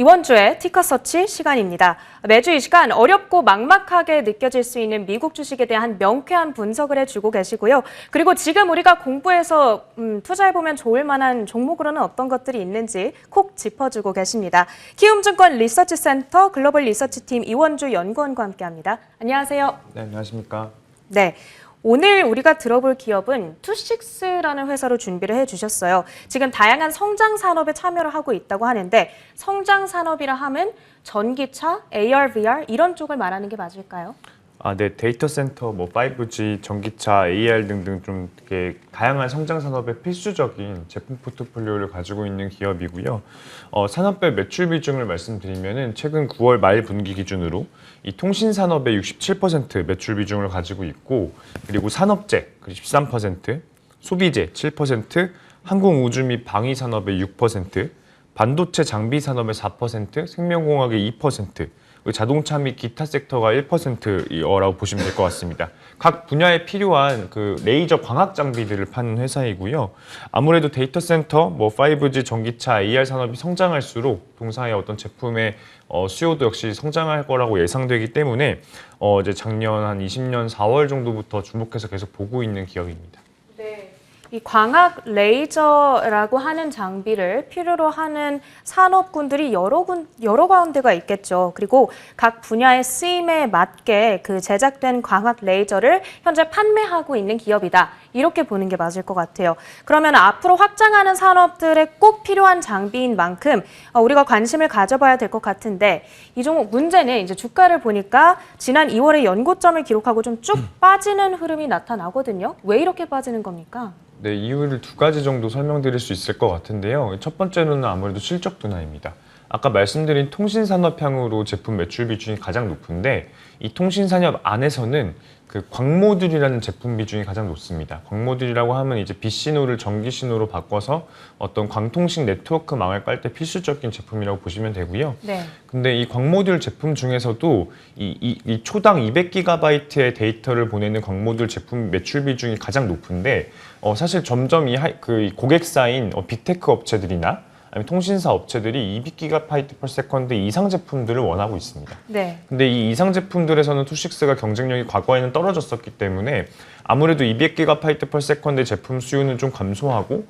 이번 주에 티커서치 시간입니다. 매주 이 시간 어렵고 막막하게 느껴질 수 있는 미국 주식에 대한 명쾌한 분석을 해주고 계시고요. 그리고 지금 우리가 공부해서 투자해보면 좋을 만한 종목으로는 어떤 것들이 있는지 콕 짚어주고 계십니다. 키움증권 리서치센터 글로벌 리서치팀 이원주 연구원과 함께합니다. 안녕하세요. 네, 안녕하십니까. 네. 오늘 우리가 들어볼 기업은 투식스라는 회사로 준비를 해주셨어요. 지금 다양한 성장 산업에 참여를 하고 있다고 하는데 성장 산업이라 하면 전기차, AR, VR 이런 쪽을 말하는 게 맞을까요? 네, 데이터 센터, 5G, 전기차, AR 등등 좀 되게 다양한 성장 산업의 필수적인 제품 포트폴리오를 가지고 있는 기업이고요. 산업별 매출 비중을 말씀드리면은 최근 9월 말 분기 기준으로 이 통신 산업의 67% 매출 비중을 가지고 있고, 그리고 산업재 13%, 소비재 7%, 항공우주 및 방위 산업의 6%, 반도체 장비 산업의 4%, 생명공학의 2%, 자동차 및 기타 섹터가 1%라고 보시면 될 것 같습니다. 각 분야에 필요한 그 레이저 광학 장비들을 파는 회사이고요. 아무래도 데이터 센터, 5G, 전기차, AR 산업이 성장할수록 동사의 어떤 제품의 수요도 역시 성장할 거라고 예상되기 때문에 이제 작년 한 20년 4월 정도부터 주목해서 계속 보고 있는 기업입니다. 이 광학 레이저라고 하는 장비를 필요로 하는 산업군들이 여러 가운데가 있겠죠. 그리고 각 분야의 쓰임에 맞게 그 제작된 광학 레이저를 현재 판매하고 있는 기업이다. 이렇게 보는 게 맞을 것 같아요. 그러면 앞으로 확장하는 산업들에 꼭 필요한 장비인 만큼 우리가 관심을 가져봐야 될 것 같은데 이 종목 문제는 이제 주가를 보니까 지난 2월에 연고점을 기록하고 좀 쭉 빠지는 흐름이 나타나거든요. 왜 이렇게 빠지는 겁니까? 네, 이유를 두 가지 정도 설명드릴 수 있을 것 같은데요. 첫 번째로는 아무래도 실적 둔화입니다. 아까 말씀드린 통신산업향으로 제품 매출 비중이 가장 높은데 이 통신산업 안에서는 그 광모듈이라는 제품 비중이 가장 높습니다. 광모듈이라고 하면 이제 빛신호를 전기신호로 바꿔서 어떤 광통식 네트워크망을 깔 때 필수적인 제품이라고 보시면 되고요. 네. 근데 이 광모듈 제품 중에서도 이 초당 200GB의 데이터를 보내는 광모듈 제품 매출 비중이 가장 높은데 사실 점점 그 고객사인 빅테크 업체들이나 아니면 통신사 업체들이 200GB/s 이상 제품들을 원하고 있습니다. 네. 근데 이 이상 제품들에서는 투식스가 경쟁력이 과거에는 떨어졌었기 때문에 아무래도 200GB/s 제품 수요는 좀 감소하고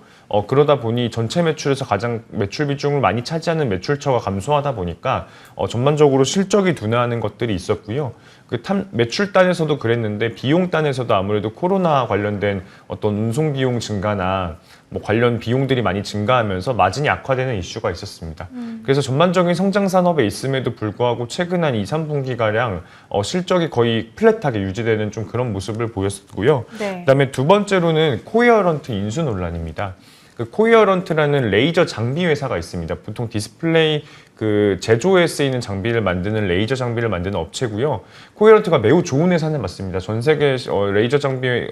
그러다 보니 전체 매출에서 가장 매출 비중을 많이 차지하는 매출처가 감소하다 보니까 전반적으로 실적이 둔화하는 것들이 있었고요. 그 매출 단에서도 그랬는데 비용 단에서도 아무래도 코로나 관련된 어떤 운송 비용 증가나 관련 비용들이 많이 증가하면서 마진이 악화되는 이슈가 있었습니다. 그래서 전반적인 성장 산업에 있음에도 불구하고 최근 한 2, 3분기가량 실적이 거의 플랫하게 유지되는 좀 그런 모습을 보였고요. 네. 그다음에 두 번째로는 코헤어런트 인수 논란입니다. 그 코헤어런트라는 레이저 장비 회사가 있습니다. 보통 디스플레이 그 제조에 쓰이는 장비를 만드는 레이저 장비를 만드는 업체고요. 코헤어런트가 매우 좋은 회사는 맞습니다. 전 세계 레이저 장비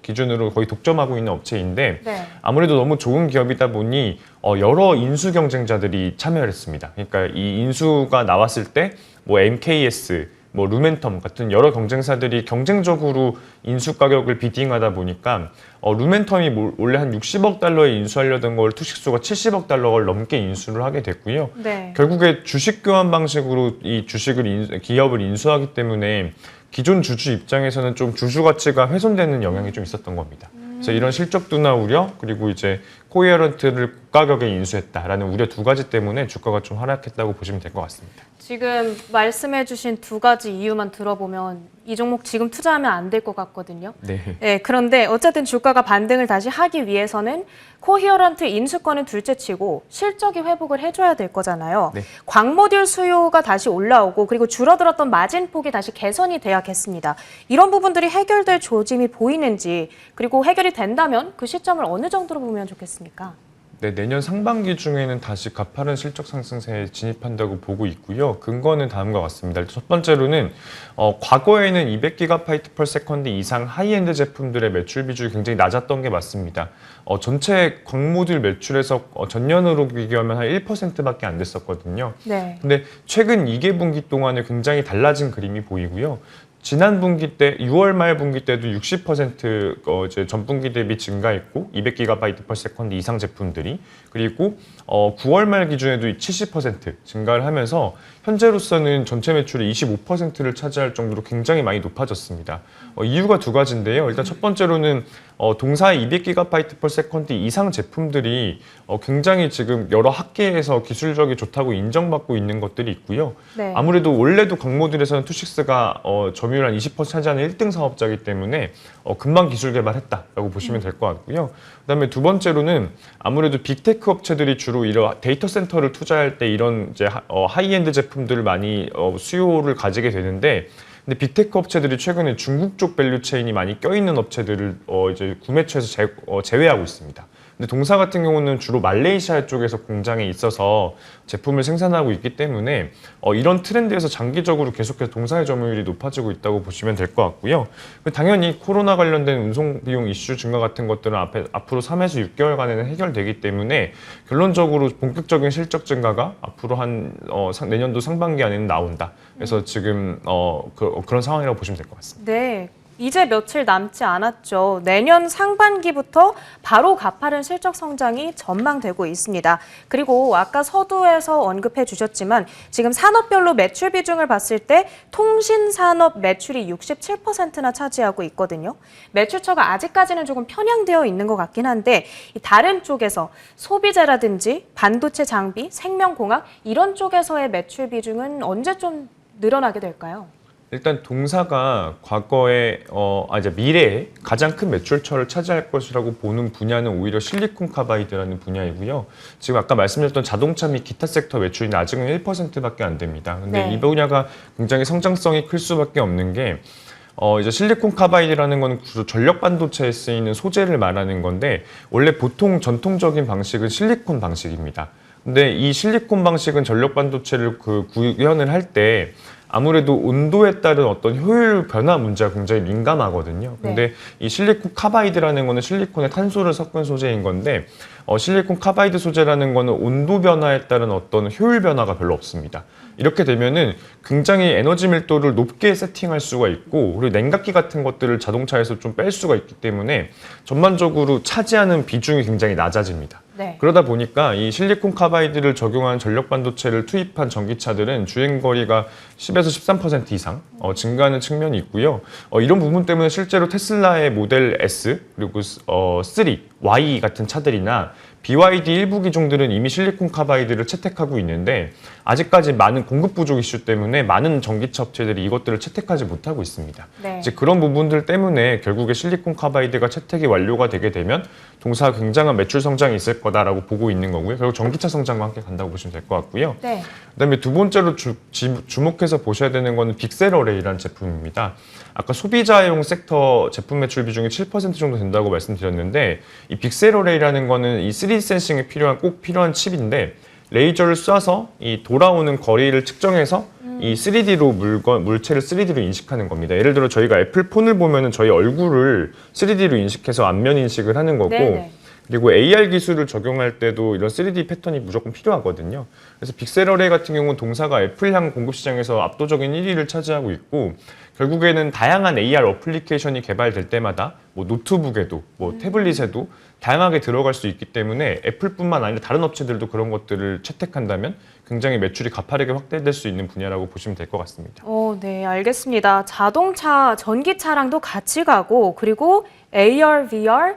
기준으로 거의 독점하고 있는 업체인데 네. 아무래도 너무 좋은 기업이다 보니 여러 인수 경쟁자들이 참여를 했습니다. 그러니까 이 인수가 나왔을 때 MKS, 루멘텀 같은 여러 경쟁사들이 경쟁적으로 인수 가격을 비딩하다 보니까 루멘텀이 원래 한 60억 달러에 인수하려던 걸 투식스가 70억 달러를 넘게 인수를 하게 됐고요. 네. 결국에 주식 교환 방식으로 이 기업을 인수하기 때문에 기존 주주 입장에서는 좀 주주 가치가 훼손되는 영향이 좀 있었던 겁니다. 그래서 이런 실적 둔화 우려 그리고 이제 코헤어런트를 고가격에 인수했다라는 우려 두 가지 때문에 주가가 좀 하락했다고 보시면 될 것 같습니다. 지금 말씀해주신 두 가지 이유만 들어보면 이 종목 지금 투자하면 안 될 것 같거든요. 네. 네, 그런데 어쨌든 주가가 반등을 다시 하기 위해서는 코헤어런트 인수권은 둘째치고 실적이 회복을 해줘야 될 거잖아요. 네. 광모듈 수요가 다시 올라오고 그리고 줄어들었던 마진폭이 다시 개선이 돼야겠습니다. 이런 부분들이 해결될 조짐이 보이는지 그리고 해결이 된다면 그 시점을 어느 정도로 보면 좋겠습니까? 네, 내년 상반기 중에는 다시 가파른 실적 상승세에 진입한다고 보고 있고요. 근거는 다음과 같습니다. 첫 번째로는 과거에는 200GB/s 이상 하이엔드 제품들의 매출 비중이 굉장히 낮았던 게 맞습니다. 전체 광모듈 매출에서 전년으로 비교하면 한 1%밖에 안 됐었거든요. 네. 근데 최근 2개분기 동안에 굉장히 달라진 그림이 보이고요. 지난 분기 때 6월 말 분기 때도 60% 이제 전 분기 대비 증가했고 200GB/s 이상 제품들이 그리고 9월 말 기준에도 70% 증가를 하면서 현재로서는 전체 매출의 25%를 차지할 정도로 굉장히 많이 높아졌습니다. 이유가 두 가지인데요. 일단 첫 번째로는 동사의 200GB/s 이상 제품들이 굉장히 지금 여러 학계에서 기술력이 좋다고 인정받고 있는 것들이 있고요. 네. 아무래도 원래도 광모듈에서는 투식스가 점유율 한 20% 차지하는 1등 사업자이기 때문에 금방 기술 개발했다라고 보시면 될 것 같고요. 그다음에 두 번째로는 아무래도 빅테크 업체들이 주로 이런 데이터 센터를 투자할 때 이런 이제 하이엔드 제품들을 많이 수요를 가지게 되는데 근데 빅테크 업체들이 최근에 중국 쪽 밸류 체인이 많이 껴있는 업체들을 이제 구매처에서 제외하고 있습니다. 근데 동사 같은 경우는 주로 말레이시아 쪽에서 공장에 있어서 제품을 생산하고 있기 때문에 이런 트렌드에서 장기적으로 계속해서 동사의 점유율이 높아지고 있다고 보시면 될 것 같고요. 당연히 코로나 관련된 운송 비용 이슈 증가 같은 것들은 앞으로 3에서 6개월간에는 해결되기 때문에 결론적으로 본격적인 실적 증가가 앞으로 한 내년도 상반기 안에는 나온다. 그래서 지금 그런 상황이라고 보시면 될 것 같습니다. 네. 이제 며칠 남지 않았죠. 내년 상반기부터 바로 가파른 실적 성장이 전망되고 있습니다. 그리고 아까 서두에서 언급해 주셨지만 지금 산업별로 매출 비중을 봤을 때 통신산업 매출이 67%나 차지하고 있거든요. 매출처가 아직까지는 조금 편향되어 있는 것 같긴 한데 다른 쪽에서 소비재라든지 반도체 장비, 생명공학 이런 쪽에서의 매출 비중은 언제 좀 늘어나게 될까요? 일단 동사가 과거에 이제 미래에 가장 큰 매출처를 차지할 것이라고 보는 분야는 오히려 실리콘 카바이드라는 분야이고요. 지금 아까 말씀드렸던 자동차 및 기타 섹터 매출이 아직은 1%밖에 안 됩니다. 근데 네. 이 분야가 굉장히 성장성이 클 수밖에 없는 게 이제 실리콘 카바이드라는 건 주로 전력 반도체에 쓰이는 소재를 말하는 건데 원래 보통 전통적인 방식은 실리콘 방식입니다. 근데 이 실리콘 방식은 전력 반도체를 구현을 할 때 아무래도 온도에 따른 어떤 효율 변화 문제가 굉장히 민감하거든요. 근데 네. 이 실리콘 카바이드라는 거는 실리콘에 탄소를 섞은 소재인 건데 실리콘 카바이드 소재라는 거는 온도 변화에 따른 어떤 효율 변화가 별로 없습니다. 이렇게 되면은 굉장히 에너지 밀도를 높게 세팅할 수가 있고 그리고 냉각기 같은 것들을 자동차에서 좀 뺄 수가 있기 때문에 전반적으로 차지하는 비중이 굉장히 낮아집니다. 네. 그러다 보니까 이 실리콘 카바이드를 적용한 전력 반도체를 투입한 전기차들은 주행거리가 10에서 13% 이상 증가하는 측면이 있고요. 이런 부분 때문에 실제로 테슬라의 모델 S 그리고 3, Y 같은 차들이나 BYD 일부 기종들은 이미 실리콘 카바이드를 채택하고 있는데 아직까지 많은 공급 부족 이슈 때문에 많은 전기차 업체들이 이것들을 채택하지 못하고 있습니다. 네. 이제 그런 부분들 때문에 결국에 실리콘 카바이드가 채택이 완료가 되게 되면 동사가 굉장한 매출 성장이 있을 거다라고 보고 있는 거고요. 결국 전기차 성장과 함께 간다고 보시면 될 것 같고요. 네. 그다음에 두 번째로 주목해서 보셔야 되는 거는 빅셀어레이라는 제품입니다. 아까 소비자용 섹터 제품 매출 비중이 7% 정도 된다고 말씀드렸는데 이 빅셀어레이라는 거는 이 3D 센싱에 꼭 필요한 칩인데 레이저를 쏴서 이 돌아오는 거리를 측정해서 이 3D로 물체를 3D로 인식하는 겁니다. 예를 들어 저희가 애플 폰을 보면은 저희 얼굴을 3D로 인식해서 안면 인식을 하는 거고 네네. 그리고 AR 기술을 적용할 때도 이런 3D 패턴이 무조건 필요하거든요. 그래서 빅셀어레이 같은 경우는 동사가 애플향 공급 시장에서 압도적인 1위를 차지하고 있고 결국에는 다양한 AR 어플리케이션이 개발될 때마다 뭐 노트북에도 뭐 태블릿에도 다양하게 들어갈 수 있기 때문에 애플뿐만 아니라 다른 업체들도 그런 것들을 채택한다면 굉장히 매출이 가파르게 확대될 수 있는 분야라고 보시면 될 것 같습니다. 네, 알겠습니다. 자동차, 전기차랑도 같이 가고 그리고 AR, VR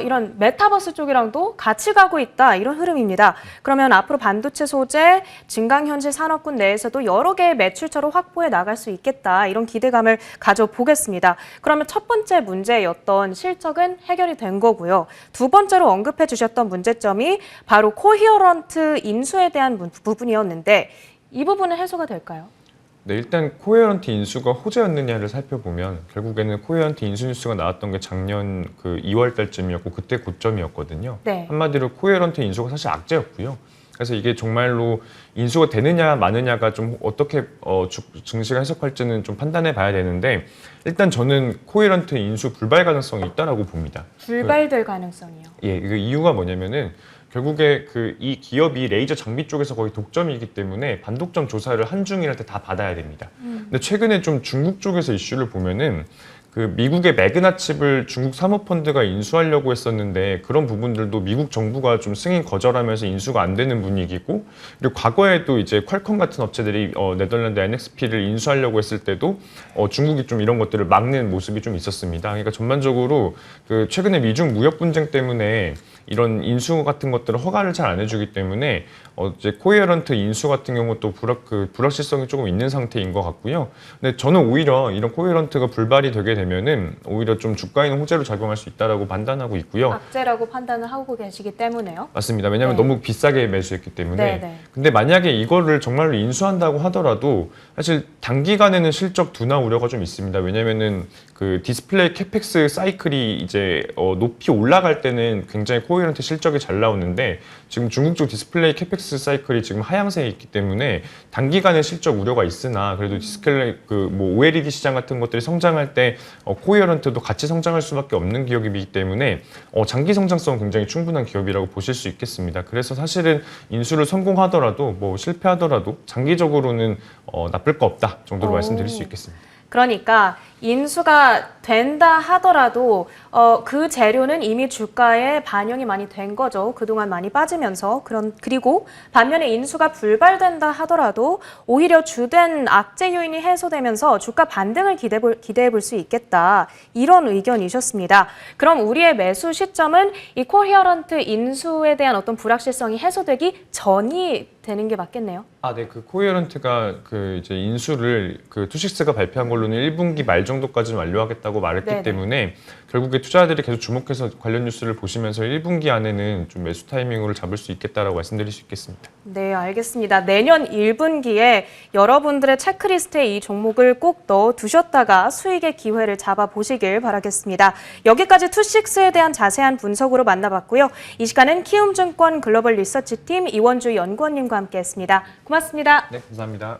이런 메타버스 쪽이랑도 같이 가고 있다 이런 흐름입니다. 그러면 앞으로 반도체 소재, 증강현실 산업군 내에서도 여러 개의 매출처를 확보해 나갈 수 있겠다 이런 기대감을 가져보겠습니다. 그러면 첫 번째 문제였던 실적은 해결이 된 거고요. 두 번째로 언급해 주셨던 문제점이 바로 코히어런트 인수에 대한 부분이었는데 이 부분은 해소가 될까요? 네, 일단 코헤런트 인수가 호재였느냐를 살펴보면 결국에는 코헤런트 인수 뉴스가 나왔던 게 작년 2월 달쯤이었고 그때 고점이었거든요. 네. 한마디로 코헤런트 인수가 사실 악재였고요. 그래서 이게 정말로 인수가 되느냐 마느냐가 좀 어떻게 증시가 해석할지는 좀 판단해 봐야 되는데 일단 저는 코헤런트 인수 불발 가능성이 있다라고 봅니다. 불발될 가능성이요. 예, 그 이유가 뭐냐면은 결국에 이 기업이 레이저 장비 쪽에서 거의 독점이기 때문에 반독점 조사를 한중일한테 다 받아야 됩니다. 근데 최근에 좀 중국 쪽에서 이슈를 보면은 미국의 매그나 칩을 중국 사모펀드가 인수하려고 했었는데 그런 부분들도 미국 정부가 좀 승인 거절하면서 인수가 안 되는 분위기고, 그리고 과거에도 이제 퀄컴 같은 업체들이 네덜란드 NXP를 인수하려고 했을 때도 중국이 좀 이런 것들을 막는 모습이 좀 있었습니다. 그러니까 전반적으로 최근에 미중 무역 분쟁 때문에 이런 인수 같은 것들을 허가를 잘 안 해주기 때문에 이제 코헤런트 인수 같은 경우도 불확실성이 조금 있는 상태인 것 같고요. 근데 저는 오히려 이런 코헤런트가 불발이 되게 되면은 오히려 좀 주가에는 호재로 작용할 수 있다라고 판단하고 있고요. 악재라고 판단을 하고 계시기 때문에요. 맞습니다. 왜냐하면 네. 너무 비싸게 매수했기 때문에. 네, 네. 근데 만약에 이거를 정말로 인수한다고 하더라도 사실 단기간에는 실적 둔화 우려가 좀 있습니다. 왜냐면은 디스플레이 캐펙스 사이클이 이제 높이 올라갈 때는 굉장히 코헤런트 실적이 잘 나오는데 지금 중국 쪽 디스플레이 캐펙스 사이클이 지금 하향세에 있기 때문에 단기간에 실적 우려가 있으나 그래도 디스플레이 OLED 시장 같은 것들이 성장할 때 코헤런트도 같이 성장할 수밖에 없는 기업이기 때문에 장기 성장성 굉장히 충분한 기업이라고 보실 수 있겠습니다. 그래서 사실은 인수를 성공하더라도 실패하더라도 장기적으로는 나쁠 거 없다 정도로 말씀드릴 수 있겠습니다. 그러니까 인수가 된다 하더라도 그 재료는 이미 주가에 반영이 많이 된 거죠. 그동안 많이 빠지면서. 그리고 반면에 인수가 불발된다 하더라도 오히려 주된 악재 요인이 해소되면서 주가 반등을 기대해 볼 수 있겠다. 이런 의견이셨습니다. 그럼 우리의 매수 시점은 이 코헤런트 인수에 대한 어떤 불확실성이 해소되기 전이 되는 게 맞겠네요. 네. 코헤런트가 이제 인수를 투식스가 발표한 걸로는 1분기 말 정도까지는 완료하겠다고 말했기 네네. 때문에 결국에 투자자들이 계속 주목해서 관련 뉴스를 보시면서 1분기 안에는 좀 매수 타이밍으로 잡을 수 있겠다라고 말씀드릴 수 있겠습니다. 네, 알겠습니다. 내년 1분기에 여러분들의 체크리스트에 이 종목을 꼭 넣어 두셨다가 수익의 기회를 잡아보시길 바라겠습니다. 여기까지 투식스에 대한 자세한 분석으로 만나봤고요. 이 시간은 키움증권 글로벌 리서치팀 이원주 연구원님과 함께했습니다. 고맙습니다. 네, 감사합니다.